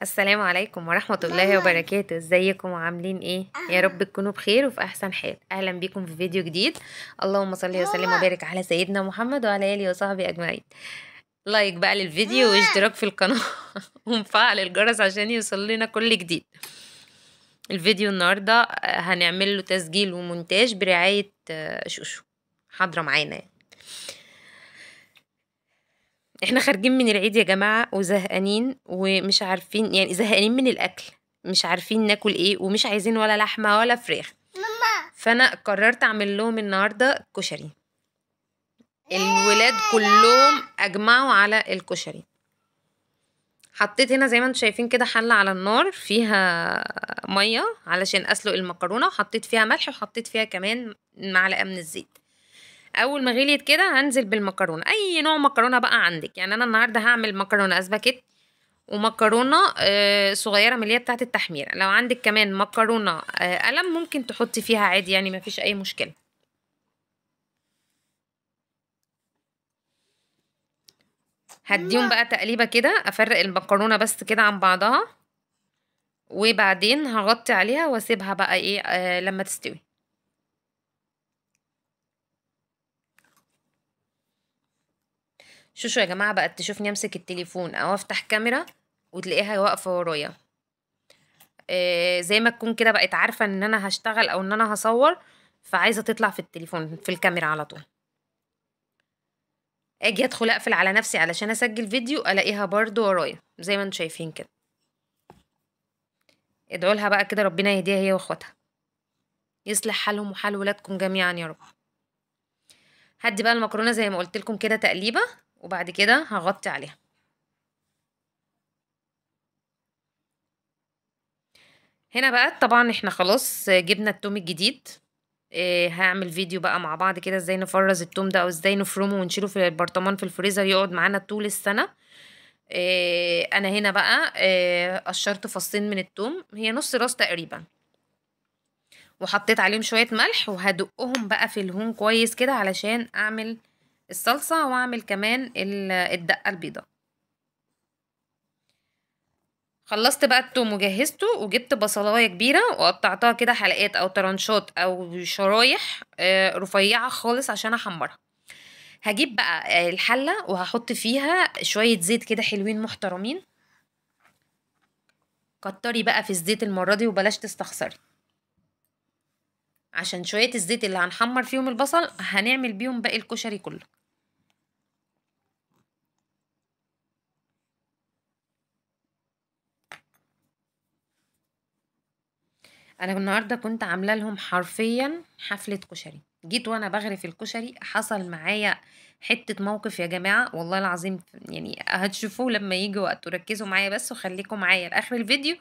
السلام عليكم ورحمة الله وبركاته. ازيكم وعاملين ايه؟ يا رب تكونوا بخير وفي احسن حال. اهلا بكم في فيديو جديد. اللهم صل وسلم وبارك على سيدنا محمد وعلى اله وصحبه اجمعين. لايك بقى للفيديو واشتراك في القناة ومفعل الجرس عشان يوصل لنا كل جديد. الفيديو النهاردة هنعمل له تسجيل ومونتاج برعاية شوشو حاضرة معانا يعني. احنا خارجين من العيد يا جماعة وزهقانين ومش عارفين، يعني زهقانين من الأكل، مش عارفين ناكل ايه ومش عايزين ولا لحمة ولا فراخ. فأنا قررت أعمل لهم النهاردة كشري. الولاد كلهم أجمعوا على الكشري. حطيت هنا زي ما انتم شايفين كده حلة على النار فيها مية علشان أسلق المكرونة، وحطيت فيها ملح وحطيت فيها كمان معلقة من الزيت. اول ما غليت كده هنزل بالمكرونه، اي نوع مكرونه بقى عندك. يعني انا النهارده هعمل مكرونه اسباجيتي ومكرونه صغيره من اللي هي بتاعه التحمير. لو عندك كمان مكرونه قلم ممكن تحطي فيها عادي، يعني ما فيش اي مشكله. هديهم بقى تقليبه كده، افرق المكرونه بس كده عن بعضها، وبعدين هغطي عليها واسيبها بقى ايه لما تستوي. شوشو يا جماعه بقت تشوفني امسك التليفون او افتح كاميرا وتلاقيها واقفه ورايا، زي ما تكون كده بقت عارفة ان انا هشتغل او ان انا هصور، فعايزة تطلع في التليفون في الكاميرا على طول. اجي ادخل اقفل على نفسي علشان اسجل فيديو الاقيها برضو ورايا زي ما انتم شايفين كده. ادعوا لها بقى كده ربنا يهديها هي واخواتها، يصلح حالهم وحال ولادكم جميعا يا رب. هدي بقى المكرونة زي ما قلت لكم كده تقليبة، وبعد كده هغطي عليها. هنا بقى طبعا احنا خلاص جبنا التوم الجديد. هعمل فيديو بقى مع بعض كده ازاي نفرز التوم ده او ازاي نفرمه ونشيله في البرطمان في الفريزر يقعد معانا طول السنة. انا هنا بقى قشرت فصين من التوم، هي نص راس تقريبا، وحطيت عليهم شوية ملح وهدقهم بقى في الهون كويس كده علشان اعمل الصلصة واعمل كمان الدقة البيضاء. خلصت بقى التوم وجهزته، وجبت بصلاية كبيرة وقطعتها كده حلقات او طرنشات او شرايح رفيعة خالص عشان احمرها. هجيب بقى الحلة وهحط فيها شوية زيت كده حلوين محترمين. كتري بقى في الزيت المرة دي وبلاش تستخسري، عشان شوية الزيت اللي هنحمر فيهم البصل هنعمل بيهم باقي الكشري كله. انا النهارده كنت عامله لهم حرفيا حفله كشري. جيت وانا بغرف الكشري حصل معايا حته موقف يا جماعه والله العظيم، يعني هتشوفوه لما يجي وقت. ركزوا معايا بس وخليكم معايا لاخر الفيديو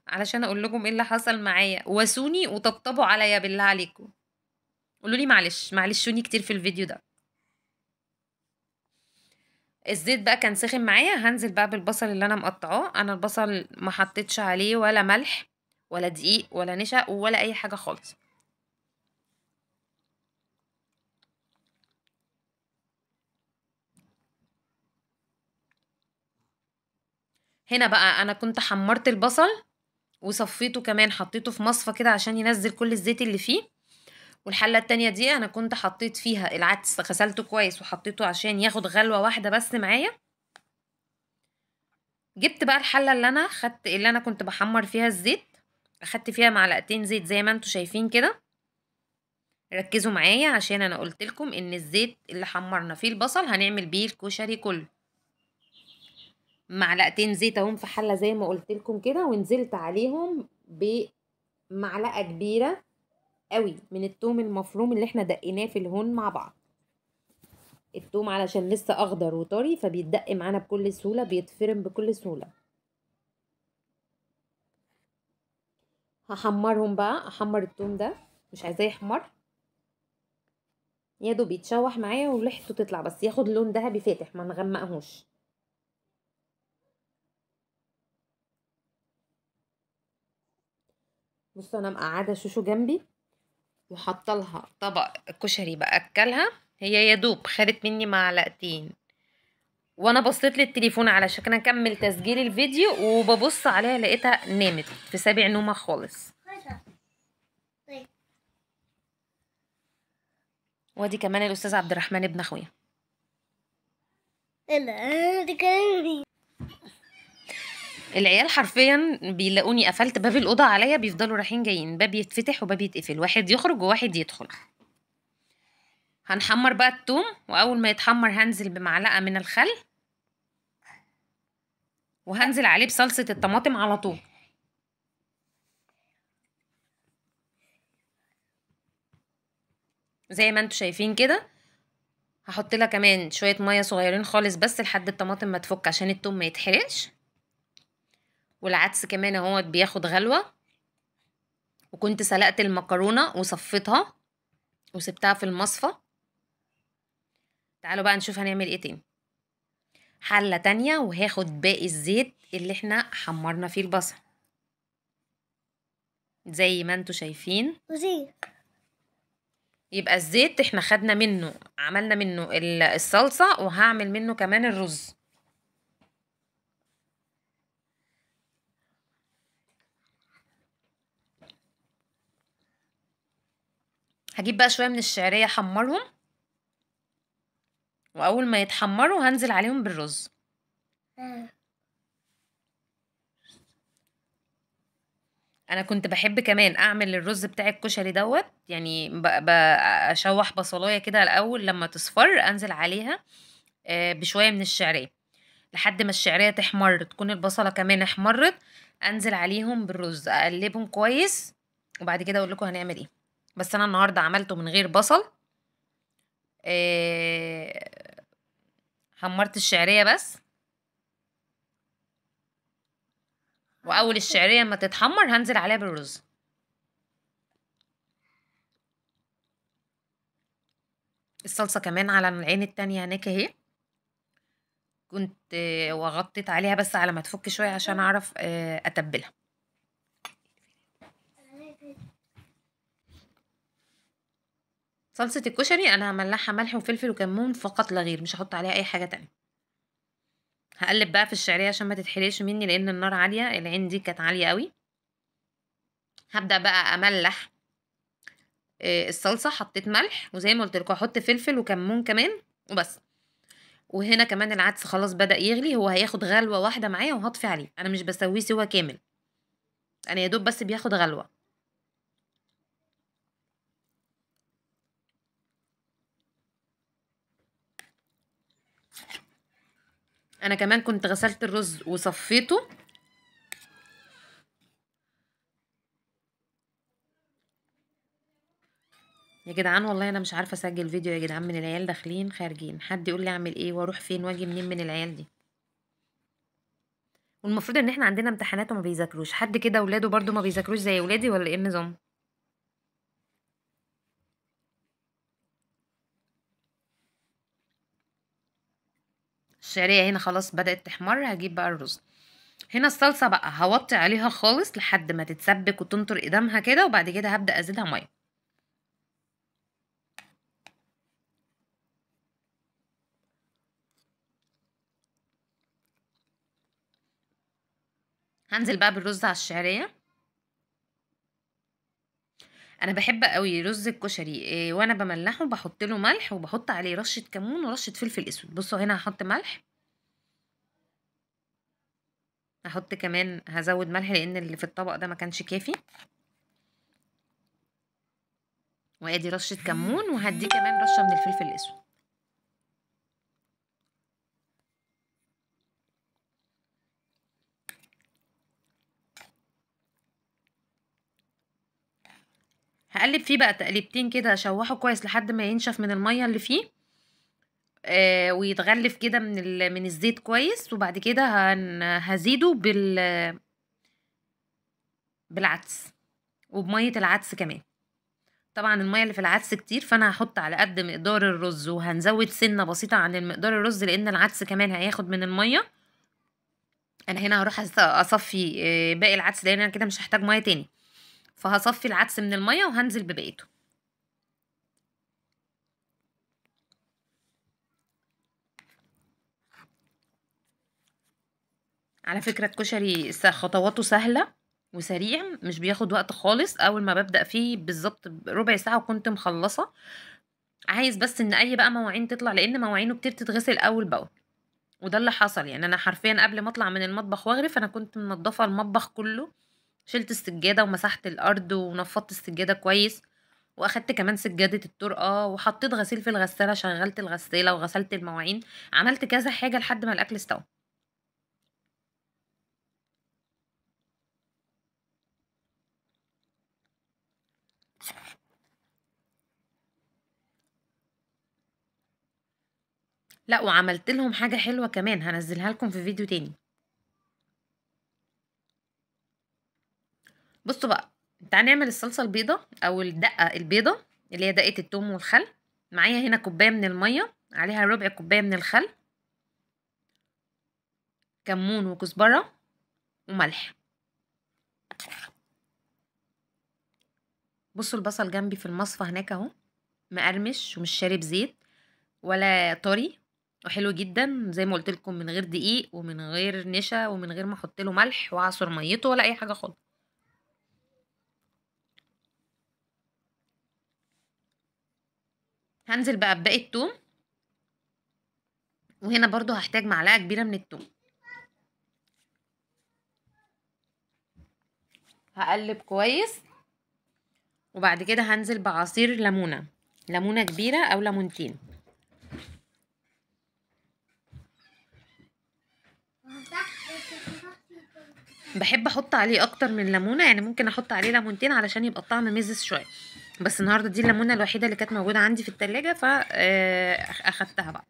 علشان اقول لكم ايه اللي حصل معايا. واسوني وطبطبوا عليا بالله عليكم، قولوا لي معلش معلشوني كتير في الفيديو ده. الزيت بقى كان سخن معايا، هنزل بقى بالبصل اللي انا مقطعاه. انا البصل ما حطيتش عليه ولا ملح ولا دقيق ولا نشا ولا اي حاجه خالص. هنا بقى انا كنت حمرت البصل وصفيته كمان، حطيته في مصفى كده عشان ينزل كل الزيت اللي فيه. والحله التانية دي انا كنت حطيت فيها العدس، غسلته كويس وحطيته عشان ياخد غلوه واحده بس معايا. جبت بقى الحله اللي انا كنت بحمر فيها الزيت، اخدت فيها معلقتين زيت زي ما انتم شايفين كده. ركزوا معايا عشان انا قلت لكم ان الزيت اللي حمرنا فيه البصل هنعمل بيه الكشري كله. معلقتين زيت اهم في حله زي ما قلت لكم كده، ونزلت عليهم بمعلقه كبيره قوي من التوم المفروم اللي احنا دقيناه في الهون مع بعض. التوم علشان لسه اخضر وطري فبيتدق معانا بكل سهوله، بيتفرم بكل سهوله. هحمرهم بقى، احمر التوم ده مش عايزاه يحمر، يا دوب يتشوح معايا وريحته تطلع بس ياخد لون ذهبي فاتح، ما نغمقهوش. بصوا انا مقعده شوشو جنبي وحاطه لها طبق كشري باكلها، هي يا دوب خدت مني معلقتين وانا بصيت للتليفون علشان اكمل تسجيل الفيديو، وببص عليها لقيتها نامت في سابع نومه خالص. وادي كمان الاستاذ عبد الرحمن ابن اخويا. العيال حرفيا بيلاقوني قفلت باب الاوضه عليا بيفضلوا رايحين جايين، باب يتفتح وباب يتقفل، واحد يخرج وواحد يدخل. هنحمر بقى الثوم، واول ما يتحمر هنزل بمعلقه من الخل، وهنزل عليه بصلصه الطماطم على طول. زي ما انتوا شايفين كده. هحط لها كمان شويه ميه صغيرين خالص بس لحد الطماطم ما تفك عشان الثوم ما يتحرقش. والعدس كمان اهوت بياخد غلوه. وكنت سلقت المكرونه وصفيتها وسبتها في المصفى. تعالوا بقى نشوف هنعمل ايه تاني. حله تانية وهاخد باقي الزيت اللي احنا حمرنا فيه البصل زي ما انتوا شايفين. يبقى الزيت احنا خدنا منه، عملنا منه الصلصه، وهعمل منه كمان الرز. هجيب بقى شويه من الشعريه احمرهم، واول ما يتحمروا هنزل عليهم بالرز. انا كنت بحب كمان اعمل الرز بتاع الكشري دوت، يعني اشوح بصلايه كده الاول، لما تصفر انزل عليها بشويه من الشعريه لحد ما الشعريه تحمر، تكون البصله كمان احمرت، انزل عليهم بالرز اقلبهم كويس، وبعد كده اقول لكم هنعمل ايه. بس انا النهارده عملته من غير بصل. حمرت الشعريه بس، واول الشعريه ما تتحمر هنزل عليها بالرز. الصلصه كمان على العين التانية هناك اهي. كنت وغطيت عليها بس على ما تفك شويه عشان اعرف اتبلها. صلصه الكشري انا هملحها ملح وفلفل وكمون فقط لا غير، مش هحط عليها اي حاجه تانية. هقلب بقى في الشعريه عشان ما تتحرقش مني لان النار عاليه، العين دي كانت عاليه قوي. هبدا بقى املح الصلصه. حطيت ملح وزي ما قلت لكم هحط فلفل وكمون كمان وبس. وهنا كمان العدس خلاص بدأ يغلي، هو هياخد غلوه واحده معايا وهطفي عليه. انا مش بسويه سوا كامل، انا يا دوب بس بياخد غلوه. انا كمان كنت غسلت الرز وصفيته. يا جدعان والله انا مش عارفه اسجل فيديو يا جدعان، من العيال داخلين خارجين، حد يقول لي اعمل ايه واروح فين واجي منين من العيال دي. والمفروض ان احنا عندنا امتحانات وما بيذاكروش، حد كده اولاده برضو ما بيذاكروش زي ولادي ولا ايه النظام؟ الشعريه هنا خلاص بدأت تحمر، هجيب بقى الرز. هنا الصلصه بقى هوطي عليها خالص لحد ما تتسبك وتنطر قدامها كده، وبعد كده هبدأ ازيدها ميه. هنزل بقى بالرز على الشعريه. انا بحب قوي رز الكشري إيه، وانا بملحه بحط له ملح وبحط عليه رشه كمون ورشه فلفل اسود. بصوا هنا هحط ملح، هحط كمان هزود ملح لان اللي في الطبق ده ما كانش كافي. وادي رشه كمون، وهدي كمان رشه من الفلفل الاسود. هقلب فيه بقى تقليبتين كده، اشوحه كويس لحد ما ينشف من الميه اللي فيه ويتغلف كده من الزيت كويس. وبعد كده هزيده بالعدس وبميه العدس كمان. طبعا الميه اللي في العدس كتير، فانا هحط على قد مقدار الرز، وهنزود سنه بسيطه عن المقدار الرز لان العدس كمان هياخد من الميه. انا هنا هروح اصفي باقي العدس لان انا كده مش هحتاج ميه تاني، فهصفي العدس من الميه وهنزل ببقيته. على فكرة الكشري خطواته سهلة وسريع، مش بياخد وقت خالص. اول ما ببدأ فيه بالظبط ربع ساعة وكنت مخلصة. عايز بس ان اي بقى مواعين تطلع، لان مواعينه كتير تتغسل اول باول. وده اللي حصل، يعني انا حرفيا قبل ما اطلع من المطبخ واغرف انا كنت منضفة المطبخ كله. شلت السجادة ومسحت الارض ونفضت السجادة كويس. واخدت كمان سجادة الطرقة وحطيت غسيل في الغسالة، شغلت الغسالة وغسلت المواعين. عملت كذا حاجة لحد ما الاكل استوى. لا، وعملت لهم حاجة حلوة كمان هنزلها لكم في فيديو تاني. بصوا بقى، تعالى نعمل الصلصة البيضة او الدقة البيضة، اللي هي دقة التوم والخل. معايا هنا كوباية من المية، عليها ربع كوباية من الخل، كمون وكزبرة وملح. بصوا البصل جنبي في المصفى هناك اهو، مقرمش ومش شارب زيت ولا طري، وحلو جدا زي ما قلت لكم، من غير دقيق ومن غير نشا ومن غير ما احط له ملح واعصر ميته ولا اي حاجه خالص. هنزل بقى بباقي التوم، وهنا برضو هحتاج معلقه كبيره من التوم. هقلب كويس، وبعد كده هنزل بعصير ليمونه، ليمونه كبيره او ليمونتين. بحب احط عليه اكتر من ليمونه، يعني ممكن احط عليه ليمونتين علشان يبقى الطعم مزز شويه. بس النهارده دي الليمونه الوحيده اللي كانت موجوده عندي في التلاجة فاخدتها بقى.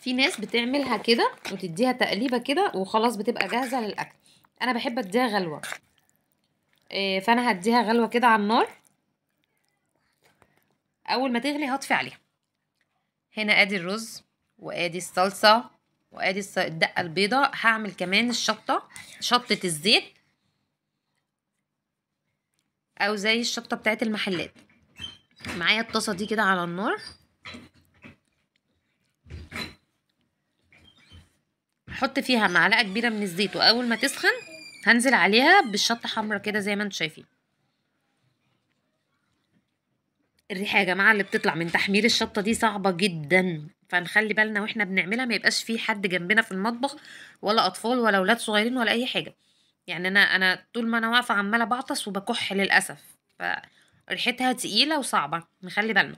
في ناس بتعملها كده وتديها تقليبه كده وخلاص بتبقى جاهزه للاكل. انا بحب اديها غلوه. فانا هديها غلوه كده على النار. اول ما تغلي هطفي عليها. هنا ادي الرز، وادي الصلصه، وادي الدقه البيضاء. هعمل كمان الشطه، شطه الزيت او زي الشطه بتاعت المحلات. معايا الطاسه دي كده على النار، هحط فيها معلقه كبيره من الزيت، واول ما تسخن هنزل عليها بالشطه حمرا كده زي ما انتم شايفين. الريحه يا جماعه اللي بتطلع من تحمير الشطه دي صعبه جدا، فنخلي بالنا واحنا بنعملها ما يبقاش في حد جنبنا في المطبخ، ولا اطفال ولا اولاد صغيرين ولا اي حاجه. يعني انا طول ما انا واقفه عماله بعطس وبكح للاسف، فريحتها تقيله وصعبه، نخلي بالنا.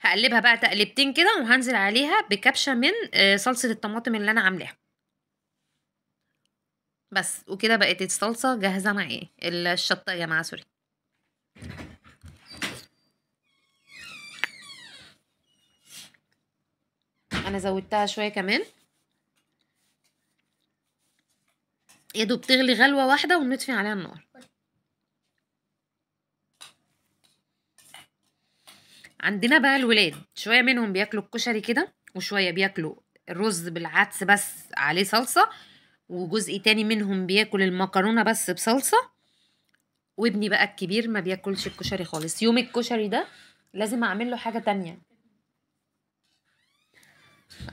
هقلبها بقى تقلبتين كده، وهنزل عليها بكبشه من صلصه الطماطم اللي انا عاملاها. بس وكده بقت الصلصه جاهزه معايا، الشطه يا جماعه سوري. انا زودتها شويه كمان، يا دوب تغلي غلوه واحده ونطفي عليها النار. عندنا بقى الولاد شويه منهم بياكلوا الكشري كده، وشويه بياكلوا الرز بالعدس بس عليه صلصه، وجزء تاني منهم بياكل المكرونه بس بصلصه. وابني بقى الكبير ما بياكلش الكشري خالص. يوم الكشري ده لازم اعمل له حاجه تانية.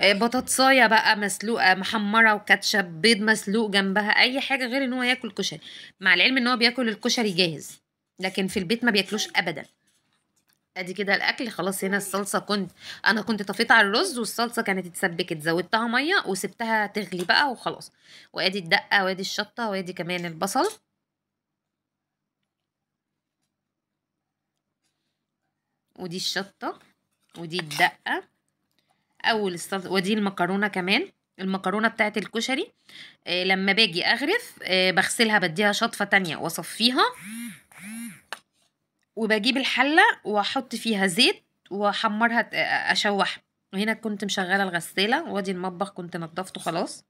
بطاطسايه بقى مسلوقه محمره وكاتشب، بيض مسلوق جنبها، اي حاجه غير ان هو ياكل كشري. مع العلم ان هو بياكل الكشري جاهز، لكن في البيت ما بياكلوش ابدا. ادي كده الاكل خلاص. هنا الصلصه انا كنت طفيت على الرز، والصلصه كانت اتسبكت، زودتها ميه وسبتها تغلي بقى وخلاص. وادي الدقه وادي الشطه وادي كمان البصل. ودي الشطه ودي الدقه اول الصلصه، ودي المكرونه كمان. المكرونه بتاعت الكشري لما باجي اغرف بغسلها، بديها شطفه تانية واصفيها، وبجيب الحله واحط فيها زيت واحمرها اشوحها. وهنا كنت مشغله الغساله، وادي المطبخ كنت نضفته خلاص.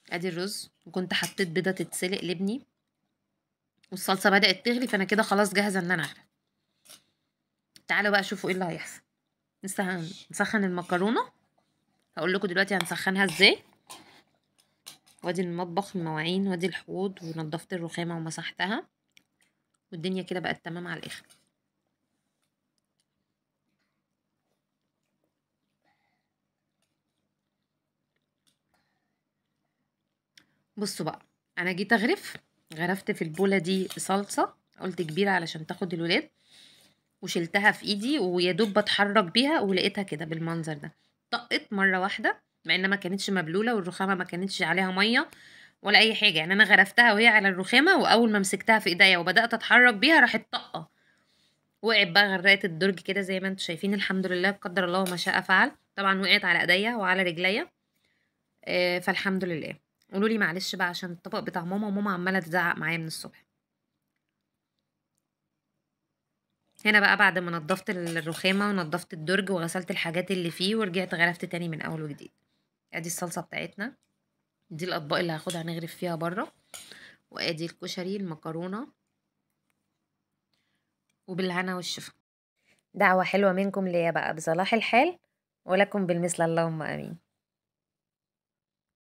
ادي الرز، وكنت حطيت بيضه تتسلق لابني، والصلصه بدات تغلي، فانا كده خلاص جاهزه ان انا اغرف. تعالوا بقى شوفوا ايه اللي هيحصل. نسخن المكرونه. هقول لكم دلوقتي هنسخنها ازاي. وادي المطبخ، المواعين، وادي الحوض، ونضفت الرخامة ومسحتها، والدنيا كده بقت تمام على الاخر. بصوا بقى، انا جيت غرفت في البولة دي صلصة، قلت كبيرة علشان تاخد الولاد، وشلتها في ايدي ويا دوب بتحرك بيها ولقيتها كده بالمنظر ده، طقت مرة واحدة، مع انها ما كانتش مبلولة والرخامة ما كانتش عليها مية ولا اي حاجة، يعني انا غرفتها وهي على الرخامة، واول ما مسكتها في ايديا وبدأت اتحرك بيها راحت طقة، وقعت بقى غرقت الدرج كده زي ما انتم شايفين. الحمد لله، قدر الله ما شاء فعل. طبعا وقعت على ايديا وعلى رجليا، فالحمد لله. قولوا لي معلش بقى عشان الطبق بتاع ماما، وماما عماله تزعق معايا من الصبح. هنا بقى بعد ما نضفت الرخامه ونضفت الدرج وغسلت الحاجات اللي فيه، ورجعت غرفت تاني من اول وجديد. ادي الصلصه بتاعتنا، دي الاطباق اللي هاخدها نغرف فيها بره، وادي الكشري، المكرونه، وبالهنا والشفا. دعوه حلوه منكم ليا بقى بصلاح الحال، ولكم بالمثل، اللهم امين.